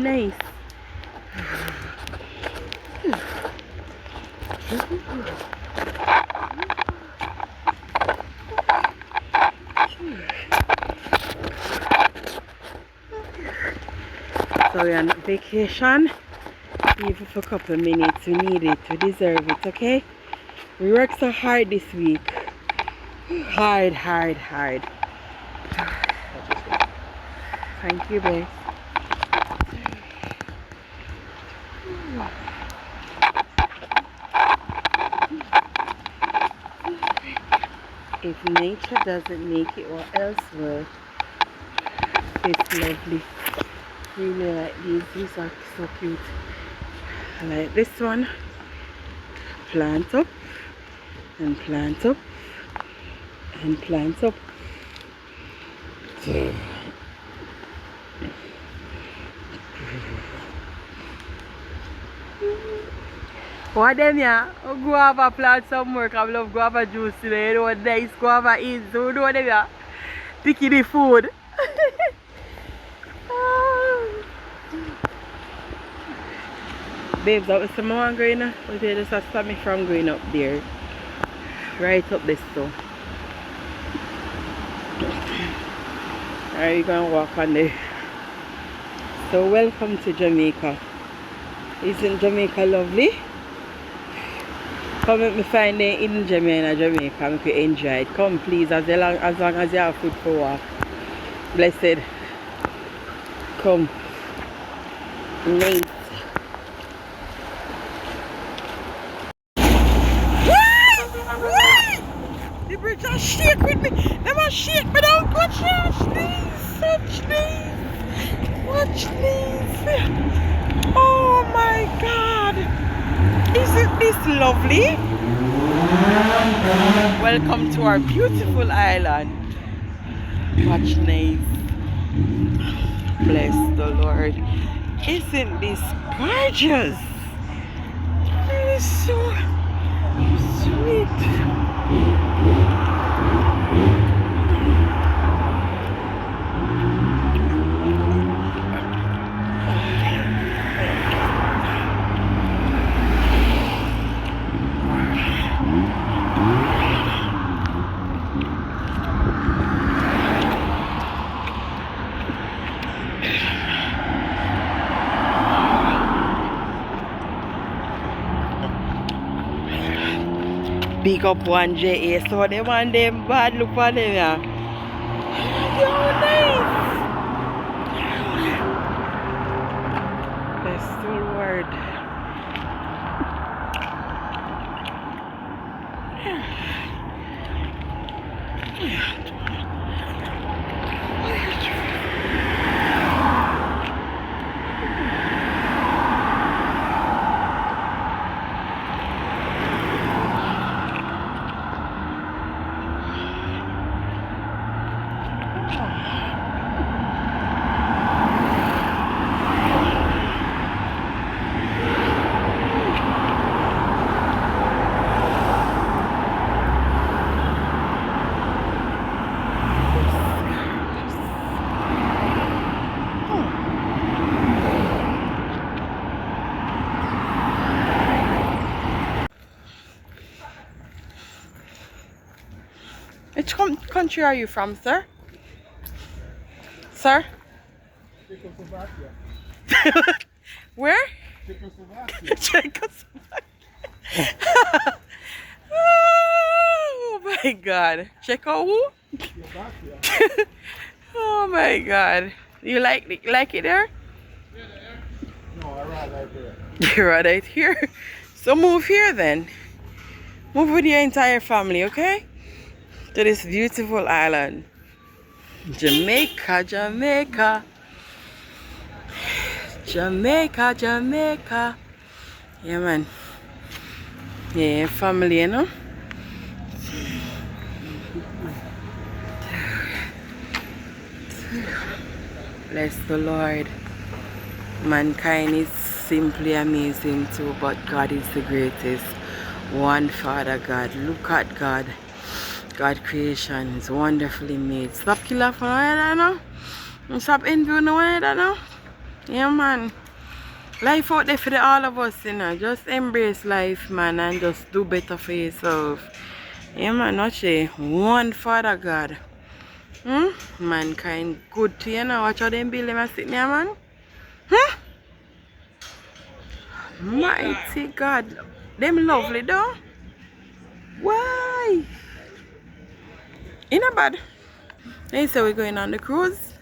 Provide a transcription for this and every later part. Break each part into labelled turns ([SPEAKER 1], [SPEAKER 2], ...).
[SPEAKER 1] nice. So we're on vacation. Even for a couple of minutes, we need it, we deserve it, okay? We worked so hard this week. Hard. Thank you, babe. If nature doesn't make it, what else will? It's lovely. Really like these. These are so cute. I like this one. Plant up and plant up and plant up. What them yeah? Guava plant some work. I love guava juice today. You know what nice guava is. So you know them yeah? Picking the food. Babes, that was some more going on. But they just stop me from going up there. Right up this so. Alright, we're gonna walk on there. So welcome to Jamaica. Isn't Jamaica lovely? Come let me find the hidden gem in Jamaica and we enjoy it. Come please, as long as you have food for walk. Blessed. Come. Nice. The bridge just shake with me. They must shake me down. Watch this. Watch this. Watch this. Oh my God. Isn't this lovely? Welcome to our beautiful island. Watch nice. Bless the Lord. Isn't this gorgeous? It is so sweet. Big up one JA, so they want them bad look for them, yeah. Yo, nice! Bless the Lord. Which country are you from, sir? Sir?
[SPEAKER 2] Czechoslovakia.
[SPEAKER 1] Where?
[SPEAKER 2] Czechoslovakia.
[SPEAKER 1] Czechoslovakia. Oh my God. Checo who?
[SPEAKER 2] Slovakia.
[SPEAKER 1] Oh my God. You like it there?
[SPEAKER 2] No, I rather like there.
[SPEAKER 1] You're right here. So move here then. Move with your entire family, okay? To this beautiful island. Jamaica, Jamaica. Jamaica, Jamaica. Yeah, man. Yeah, family, you know? Bless the Lord. Mankind is simply amazing too, but God is the greatest. One Father God. Look at God. God creation is wonderfully made. Stop killing for one another now. Stop envying one another now. Yeah, man. Life out there for the all of us, you know. Just embrace life, man, and just do better for yourself. Yeah, man. Not say one Father God. Mankind good to you know. Watch how them build them and sit there, man. Mighty God. Them lovely, though. Why? Ain't a bad. They say we're going on the cruise.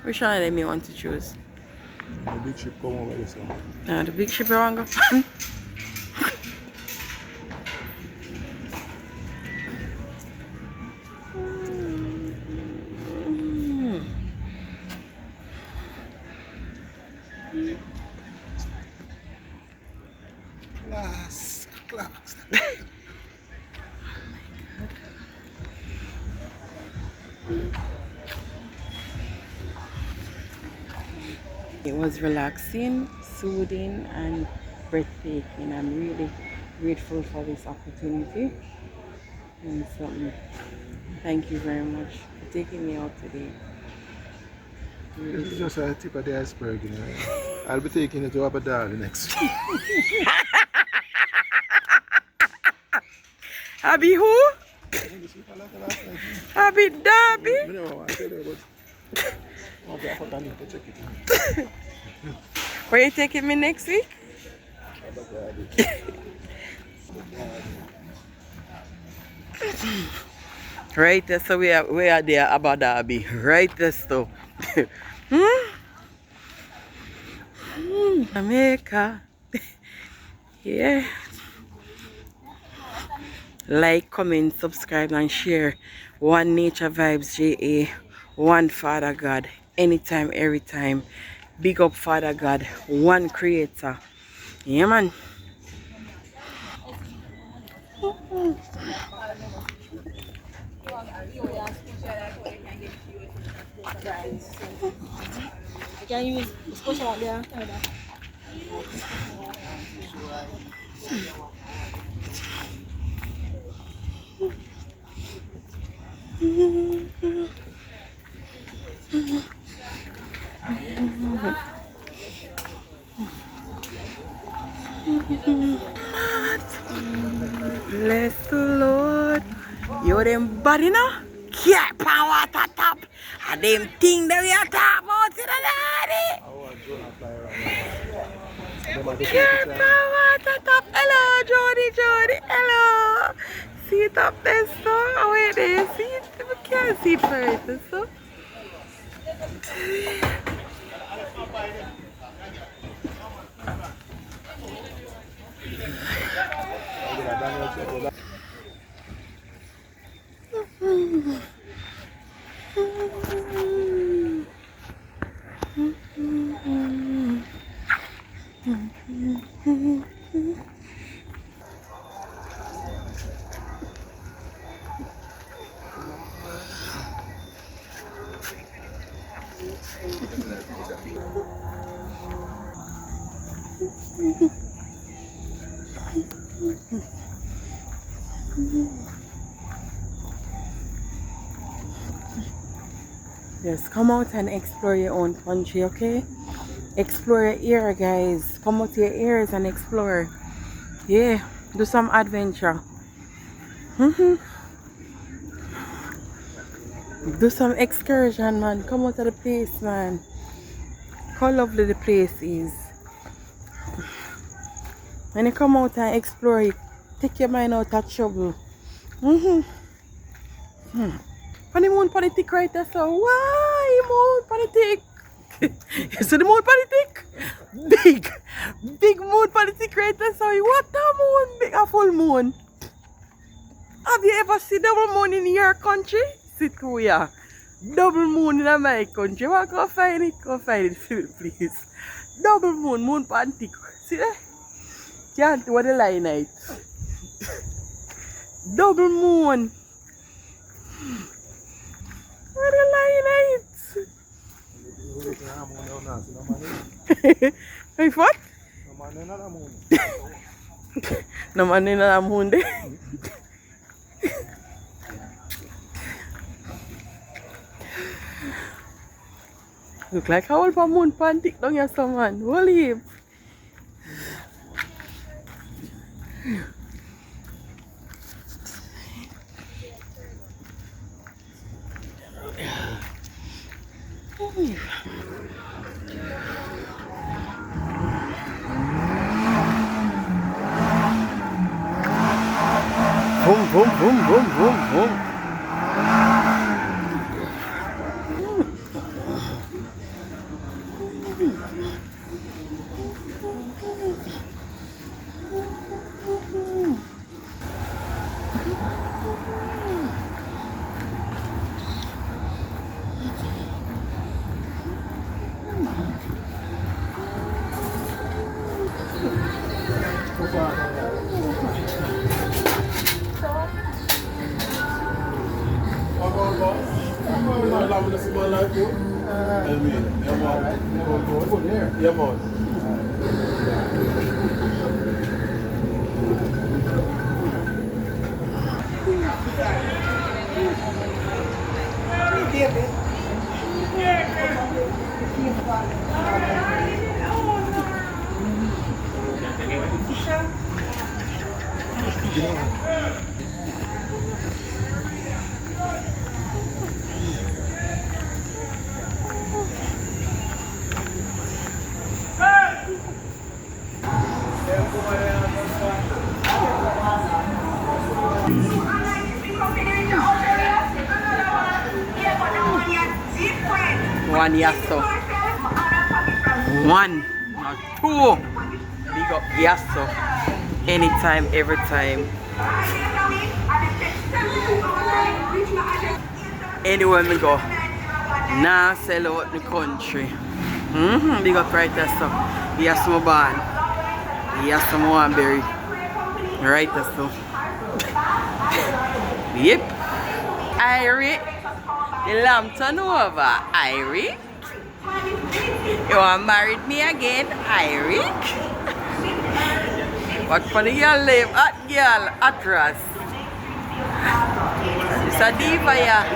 [SPEAKER 1] Which one of them you want to choose?
[SPEAKER 2] The big ship come over this one.
[SPEAKER 1] No, the big ship you want to go.
[SPEAKER 2] Class.
[SPEAKER 1] It was relaxing, soothing, and breathtaking. I'm really grateful for this opportunity. And so, thank you very much for taking me out today.
[SPEAKER 2] This is just a tip of the iceberg, you know. I'll be taking you to Abu Dhabi next week.
[SPEAKER 1] Abby who? Abby Derby?
[SPEAKER 2] I know, I tell you, but okay, I forgot to check it.
[SPEAKER 1] Where you taking me next week?
[SPEAKER 2] Abu Dhabi.
[SPEAKER 1] Right there, so we are there Abu Dhabi. Right there, so. Jamaica. Yeah. Like, comment, subscribe, and share. One Nature Vibes JA. One Father God. Anytime, every time. Big up Father God. One Creator. Yeah, man.
[SPEAKER 3] I can use push out there.
[SPEAKER 1] Bless the Lord. Yo, them body now. Can't power water top. And them thing that we are talking about in the lady. Can't power water top. Hello, Jody. Hello. See it up there, so. Oh, wait, there you see it. We can't see it first, so. Yes, come out and explore your own country, okay? Explore your ear, guys. Come out to your ears and explore. Yeah, do some adventure. Do some excursion, man. Come out of the place, man. How lovely the place is. When you come out and explore it, take your mind out of trouble. Funny moon politic right there, so why moon politic? You see the moon politic? Big moon politic right there, so what a moon? Big a full moon. Have you ever seen double moon in your country? Sit here. Double moon in my country. Well, go find it please. Double moon politic. See that? Can't do the line night. Double moon. What a line night. Wait, what? No man in the moon. Look like how old moon pan tick down here someone. Holy. Boom, boom, boom, boom, boom, boom.
[SPEAKER 2] Yeah, man.
[SPEAKER 1] One yasso. One, not two. Big up yasso. Anytime, every time. Anywhere we go. Now sell out the country. Big up right there, so. Yasso barn. Yasso Moanberry. Right there, so. Yep. Irie. The lamb turn over, Irie. You want married me again, Irie? What funny girl live at girl across. It's a diva, yeah.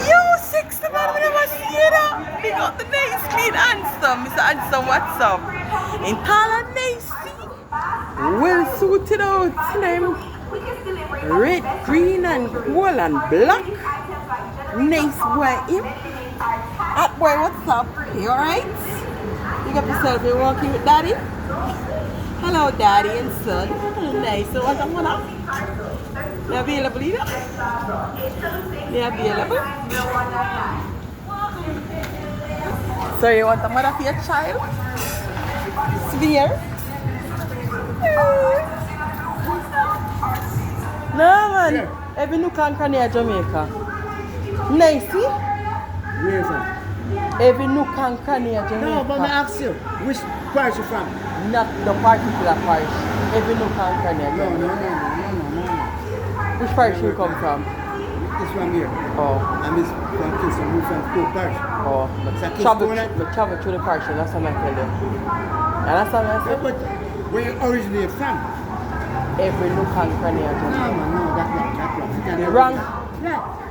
[SPEAKER 1] You 60 man, we never see you now. Big up the nice, clean, handsome. Mr. Handsome, what's up? In tall and nice, well suited out, slim. Red, green, and gold and black. Nice boy, him. Hot boy, what's up? You alright? Pick up yourself, you walking with daddy? Hello, daddy and son. Nice. So, what's up, mother? You available, you know? You available? So, you want a mother for your child? Sphere? No, man. Yeah. Every nook and cranny in Jamaica. Nice, see?
[SPEAKER 4] Where is that?
[SPEAKER 1] Every nook and cranny in Jamaica.
[SPEAKER 4] No, but I ask you, which part you from?
[SPEAKER 1] Not the particular parish. Every nook and cranny in
[SPEAKER 4] No.
[SPEAKER 1] Which parish you come from?
[SPEAKER 4] This from here.
[SPEAKER 1] Oh.
[SPEAKER 4] I'm from Kingston, move from Cook Parish.
[SPEAKER 1] Oh. But travel through the parish, that's what I tell you. And that's what I
[SPEAKER 4] Yeah,
[SPEAKER 1] said.
[SPEAKER 4] but where you originally from?
[SPEAKER 1] Every nook and cranny in Jamaica.
[SPEAKER 4] No, that's wrong.
[SPEAKER 1] You're wrong?
[SPEAKER 4] Yeah.